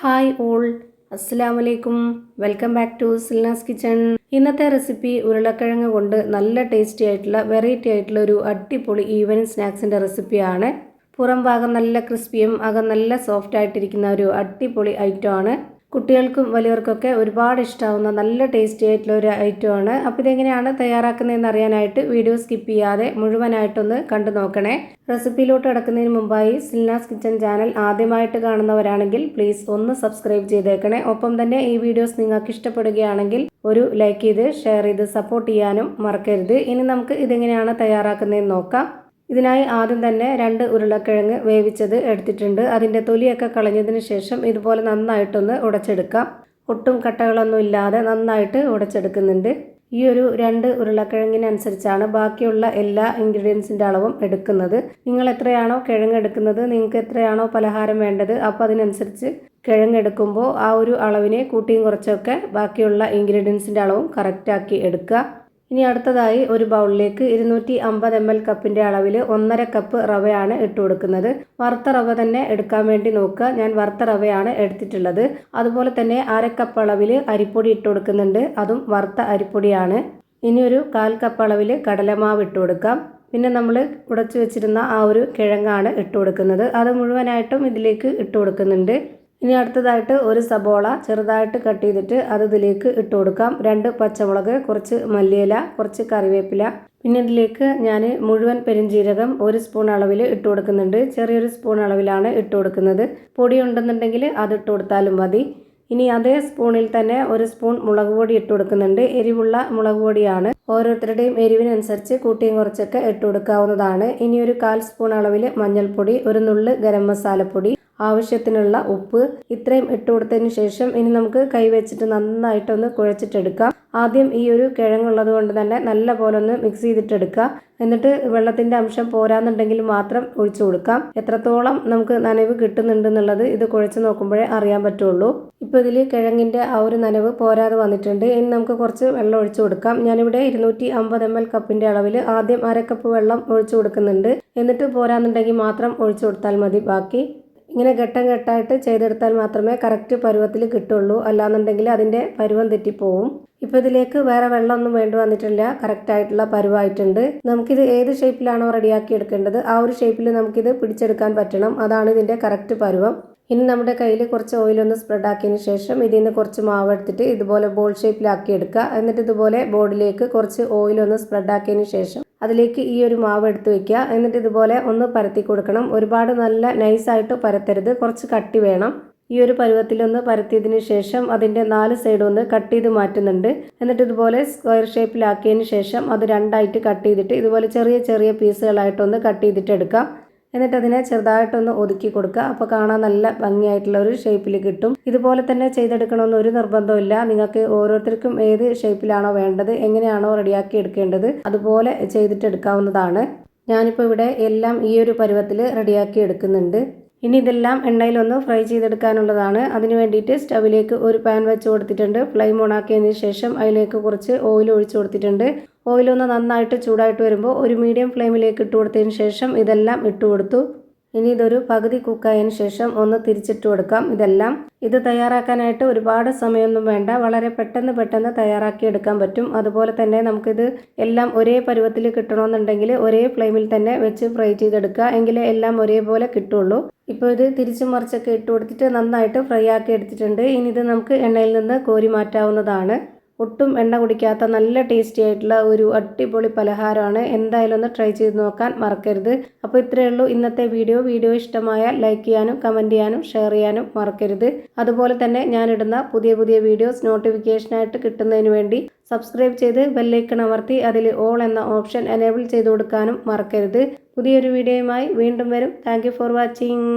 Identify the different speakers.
Speaker 1: Hi all, അസ്സലാമലൈക്കും. Welcome back to സിൽനാസ് kitchen. ഇന്നത്തെ റെസിപ്പി ഉരുളക്കിഴങ്ങ് കൊണ്ട് നല്ല ടേസ്റ്റി ആയിട്ടുള്ള വെറൈറ്റി ആയിട്ടുള്ള ഒരു അടിപൊളി ഈവനിങ് സ്നാക്സിൻ്റെ റെസിപ്പിയാണ്. പുറം ഭാഗം നല്ല ക്രിസ്പിയും അകം നല്ല സോഫ്റ്റ് ആയിട്ടിരിക്കുന്ന ഒരു അടിപൊളി ഐറ്റമാണ്. കുട്ടികൾക്കും വലിയവർക്കൊക്കെ ഒരുപാട് ഇഷ്ടമാവുന്ന നല്ല ടേസ്റ്റി ആയിട്ടുള്ള ഒരു ഐറ്റമാണ്. അപ്പോൾ ഇതെങ്ങനെയാണ് തയ്യാറാക്കുന്നതെന്ന് അറിയാനായിട്ട് വീഡിയോ സ്കിപ്പ് ചെയ്യാതെ മുഴുവനായിട്ടൊന്ന് കണ്ടു നോക്കണേ. റെസിപ്പിയിലോട്ട് കിടക്കുന്നതിന് മുമ്പായി സിൽനാസ് കിച്ചൺ ചാനൽ ആദ്യമായിട്ട് കാണുന്നവരാണെങ്കിൽ പ്ലീസ് ഒന്ന് സബ്സ്ക്രൈബ് ചെയ്തേക്കണേ. ഒപ്പം തന്നെ ഈ വീഡിയോസ് നിങ്ങൾക്ക് ഇഷ്ടപ്പെടുകയാണെങ്കിൽ ഒരു ലൈക്ക് ചെയ്ത് ഷെയർ ചെയ്ത് സപ്പോർട്ട് ചെയ്യാനും മറക്കരുത്. ഇനി നമുക്ക് ഇതെങ്ങനെയാണ് തയ്യാറാക്കുന്നതെന്ന് നോക്കാം. ഇതിനായി ആദ്യം തന്നെ 2 ഉരുളക്കിഴങ്ങ് വേവിച്ചത് എടുത്തിട്ടുണ്ട്. അതിൻ്റെ തൊലിയൊക്കെ കളഞ്ഞതിന് ശേഷം ഇതുപോലെ നന്നായിട്ടൊന്ന് ഉടച്ചെടുക്കാം. ഒട്ടും കട്ടകളൊന്നും ഇല്ലാതെ നന്നായിട്ട് ഉടച്ചെടുക്കുന്നുണ്ട്. ഈ ഒരു 2 ഉരുളക്കിഴങ്ങിനനുസരിച്ചാണ് ബാക്കിയുള്ള എല്ലാ ഇൻഗ്രീഡിയൻസിൻ്റെ അളവും എടുക്കുന്നത്. നിങ്ങൾ എത്രയാണോ കിഴങ്ങ് എടുക്കുന്നത്, നിങ്ങൾക്ക് എത്രയാണോ പലഹാരം വേണ്ടത്, അപ്പോൾ അതിനനുസരിച്ച് കിഴങ്ങ് എടുക്കുമ്പോൾ ആ ഒരു അളവിനെ കൂട്ടിയും കുറച്ചൊക്കെ ബാക്കിയുള്ള ഇൻഗ്രീഡിയൻസിൻ്റെ അളവും കറക്റ്റാക്കി എടുക്കുക. ഇനി അടുത്തതായി ഒരു ബൗളിലേക്ക് 250 ml കപ്പിൻ്റെ അളവിൽ 1.5 കപ്പ് റവയാണ് ഇട്ട് കൊടുക്കുന്നത്. വറുത്ത റവ തന്നെ എടുക്കാൻ വേണ്ടി നോക്കുക. ഞാൻ വറുത്ത റവയാണ് എടുത്തിട്ടുള്ളത്. അതുപോലെ തന്നെ 1/2 കപ്പ് അളവിൽ അരിപ്പൊടി ഇട്ട് കൊടുക്കുന്നുണ്ട്. അതും വറുത്ത അരിപ്പൊടിയാണ്. ഇനി ഒരു 1/4 കപ്പ് അളവിൽ കടലമാവ് ഇട്ട് കൊടുക്കാം. പിന്നെ നമ്മൾ ഉടച്ചു വെച്ചിരുന്ന ആ ഒരു കിഴങ്ങാണ് ഇട്ട് കൊടുക്കുന്നത്. അത് മുഴുവനായിട്ടും ഇതിലേക്ക് ഇട്ട് കൊടുക്കുന്നുണ്ട്. ഇനി അടുത്തതായിട്ട് ഒരു സബോള ചെറുതായിട്ട് കട്ട് ചെയ്തിട്ട് അത് ഇതിലേക്ക് ഇട്ട് കൊടുക്കാം. 2 പച്ചമുളക്, കുറച്ച് മല്ലിയില, കുറച്ച് കറിവേപ്പില, പിന്നെ ഇതിലേക്ക് ഞാൻ മുഴുവൻ പെരുംജീരകം 1 സ്പൂൺ അളവിൽ ഇട്ട് കൊടുക്കുന്നുണ്ട്. ചെറിയൊരു സ്പൂൺ അളവിലാണ് ഇട്ട് കൊടുക്കുന്നത്. പൊടി ഉണ്ടെന്നുണ്ടെങ്കിൽ അത് ഇട്ട് കൊടുത്താലും മതി. ഇനി അതേ സ്പൂണിൽ തന്നെ 1 സ്പൂൺ മുളക് പൊടി ഇട്ട് കൊടുക്കുന്നുണ്ട്. എരിവുള്ള മുളക് പൊടിയാണ്. ഓരോരുത്തരുടെയും എരിവിനനുസരിച്ച് കൂട്ടിയും കുറച്ചൊക്കെ ഇട്ട് കൊടുക്കാവുന്നതാണ്. ഇനി ഒരു 1/4 സ്പൂൺ അളവിൽ മഞ്ഞൾപ്പൊടി, ഒരു നുള്ള് ഗരം മസാലപ്പൊടി, ആവശ്യത്തിനുള്ള ഉപ്പ്, ഇത്രയും ഇട്ട് കൊടുത്തതിന് ശേഷം ഇനി നമുക്ക് കൈവച്ചിട്ട് നന്നായിട്ടൊന്ന് കുഴച്ചിട്ടെടുക്കാം. ആദ്യം ഈ ഒരു കിഴങ്ങുള്ളത് കൊണ്ട് തന്നെ നല്ല പോലെ ഒന്ന് മിക്സ് ചെയ്തിട്ടെടുക്കുക. എന്നിട്ട് വെള്ളത്തിൻ്റെ അംശം പോരാന്നുണ്ടെങ്കിൽ മാത്രം ഒഴിച്ചു കൊടുക്കാം. എത്രത്തോളം നമുക്ക് നനവ് കിട്ടുന്നുണ്ടെന്നുള്ളത് ഇത് കുഴച്ച് നോക്കുമ്പോഴേ അറിയാൻ പറ്റുള്ളൂ. ഇപ്പോൾ ഇതിൽ കിഴങ്ങിൻ്റെ ആ ഒരു നനവ് പോരാതെ വന്നിട്ടുണ്ട്. ഇനി നമുക്ക് കുറച്ച് വെള്ളം ഒഴിച്ചു കൊടുക്കാം. ഞാനിവിടെ 250 ml കപ്പിൻ്റെ അളവിൽ ആദ്യം 1/2 കപ്പ് വെള്ളം ഒഴിച്ചു കൊടുക്കുന്നുണ്ട്. എന്നിട്ട് പോരാന്നുണ്ടെങ്കിൽ മാത്രം ഒഴിച്ചു കൊടുത്താൽ മതി. ബാക്കി ഇങ്ങനെ ഘട്ടം ഘട്ടമായിട്ട് ചെയ്തെടുത്താൽ മാത്രമേ കറക്റ്റ് പരുവത്തിൽ കിട്ടുള്ളൂ. അല്ലാന്നുണ്ടെങ്കിൽ അതിൻ്റെ പരുവം തെറ്റിപ്പോവും. ഇപ്പോൾ ഇതിലേക്ക് വേറെ വെള്ളമൊന്നും വേണ്ടി വന്നിട്ടില്ല. കറക്റ്റായിട്ടുള്ള പരുവായിട്ടുണ്ട്. നമുക്കിത് ഏത് ഷേപ്പിലാണോ റെഡിയാക്കി എടുക്കേണ്ടത് ആ ഒരു ഷേപ്പിൽ നമുക്കിത് പിടിച്ചെടുക്കാൻ പറ്റണം. അതാണ് ഇതിൻ്റെ കറക്റ്റ് പരുവം. ഇനി നമ്മുടെ കയ്യിൽ കുറച്ച് ഓയിലൊന്ന് സ്പ്രെഡാക്കിയതിന് ശേഷം ഇതിൽ നിന്ന് കുറച്ച് മാവ് എടുത്തിട്ട് ഇതുപോലെ ബോൾ ഷേപ്പിലാക്കി എടുക്കുക. എന്നിട്ട് ഇതുപോലെ ബോർഡിലേക്ക് കുറച്ച് ഓയിലൊന്ന് സ്പ്രെഡാക്കിയതിന് ശേഷം അതിലേക്ക് ഈ ഒരു മാവ് എടുത്ത് വെക്കുക. എന്നിട്ട് ഇതുപോലെ ഒന്ന് പരത്തി കൊടുക്കണം. ഒരുപാട് നല്ല നൈസായിട്ട് പരത്തരുത്, കുറച്ച് കട്ടി വേണം. ഈ ഒരു പരുവത്തിലൊന്ന് പരത്തിയതിന് ശേഷം അതിൻ്റെ 4 സൈഡും ഒന്ന് കട്ട് ചെയ്ത് മാറ്റുന്നുണ്ട്. എന്നിട്ട് ഇതുപോലെ സ്ക്വയർ ഷേപ്പിലാക്കിയതിന് ശേഷം അത് 2ആയിട്ട് കട്ട് ചെയ്തിട്ട് ഇതുപോലെ ചെറിയ ചെറിയ പീസുകളായിട്ടൊന്ന് കട്ട് ചെയ്തിട്ട് എടുക്കാം. എന്നിട്ട് അതിനെ ചെറുതായിട്ടൊന്ന് ഒതുക്കി കൊടുക്കുക. അപ്പോൾ കാണാൻ നല്ല ഭംഗിയായിട്ടുള്ള ഒരു ഷേപ്പിൽ കിട്ടും. ഇതുപോലെ തന്നെ ചെയ്തെടുക്കണമെന്ന് ഒരു നിർബന്ധമില്ല. നിങ്ങൾക്ക് ഓരോരുത്തർക്കും ഏത് ഷേപ്പിലാണോ വേണ്ടത്, എങ്ങനെയാണോ റെഡിയാക്കി എടുക്കേണ്ടത് അതുപോലെ ചെയ്തിട്ട് എടുക്കാവുന്നതാണ്. ഞാനിപ്പോൾ ഇവിടെ എല്ലാം ഈ ഒരു പരുവത്തിൽ റെഡിയാക്കി എടുക്കുന്നുണ്ട്. ഇനി ഇതെല്ലാം എണ്ണയിലൊന്ന് ഫ്രൈ ചെയ്തെടുക്കാനുള്ളതാണ്. അതിന് വേണ്ടിയിട്ട് സ്റ്റവിലേക്ക് ഒരു പാൻ വെച്ച് കൊടുത്തിട്ടുണ്ട്. ഫ്ലെയിം ഓൺ ആക്കിയതിന് ശേഷം അതിലേക്ക് കുറച്ച് ഓയിൽ ഒഴിച്ചു കൊടുത്തിട്ടുണ്ട്. ഓയിലൊന്ന് നന്നായിട്ട് ചൂടായിട്ട് വരുമ്പോൾ ഒരു മീഡിയം ഫ്ലെയിമിലേക്ക് ഇട്ട് കൊടുത്തതിന് ശേഷം ഇതെല്ലാം ഇട്ട് കൊടുത്തു. ഇനി ഇതൊരു പകുതി കുക്കായതിന് ശേഷം ഒന്ന് തിരിച്ചിട്ട് കൊടുക്കാം. ഇത് തയ്യാറാക്കാനായിട്ട് ഒരുപാട് സമയമൊന്നും വേണ്ട. വളരെ പെട്ടെന്ന് തയ്യാറാക്കി എടുക്കാൻ പറ്റും. അതുപോലെ തന്നെ നമുക്കിത് എല്ലാം ഒരേ പരുവത്തിൽ കിട്ടണമെന്നുണ്ടെങ്കിൽ ഒരേ ഫ്ലെയിമിൽ തന്നെ വെച്ച് ഫ്രൈ ചെയ്തെടുക്കുക. എങ്കിലേ എല്ലാം ഒരേപോലെ കിട്ടുള്ളൂ. ഇപ്പോൾ ഇത് തിരിച്ചും മറിച്ചൊക്കെ ഇട്ട് കൊടുത്തിട്ട് നന്നായിട്ട് ഫ്രൈ ആക്കി എടുത്തിട്ടുണ്ട്. ഇനി ഇത് നമുക്ക് എണ്ണയിൽ നിന്ന് കോരി മാറ്റാവുന്നതാണ്. ഒട്ടും എണ്ണ കുടിക്കാത്ത നല്ല ടേസ്റ്റി ആയിട്ടുള്ള ഒരു അടിപൊളി പലഹാരമാണ്. എന്തായാലും ഒന്ന് ട്രൈ ചെയ്ത് നോക്കാൻ മറക്കരുത്. അപ്പോൾ ഇത്രയേ ഉള്ളൂ ഇന്നത്തെ വീഡിയോ ഇഷ്ടമായാൽ ലൈക്ക് ചെയ്യാനും കമൻറ്റ് ചെയ്യാനും ഷെയർ ചെയ്യാനും മറക്കരുത്. അതുപോലെ തന്നെ ഞാനിടുന്ന പുതിയ വീഡിയോസ് നോട്ടിഫിക്കേഷനായിട്ട് കിട്ടുന്നതിന് വേണ്ടി സബ്സ്ക്രൈബ് ചെയ്ത് ബെല്ലൈക്കൺ അമർത്തി അതിൽ ഓൾ എന്ന ഓപ്ഷൻ എനേബിൾ ചെയ്ത് കൊടുക്കാനും മറക്കരുത്. പുതിയൊരു വീഡിയോയുമായി വീണ്ടും വരും. Thank you for watching.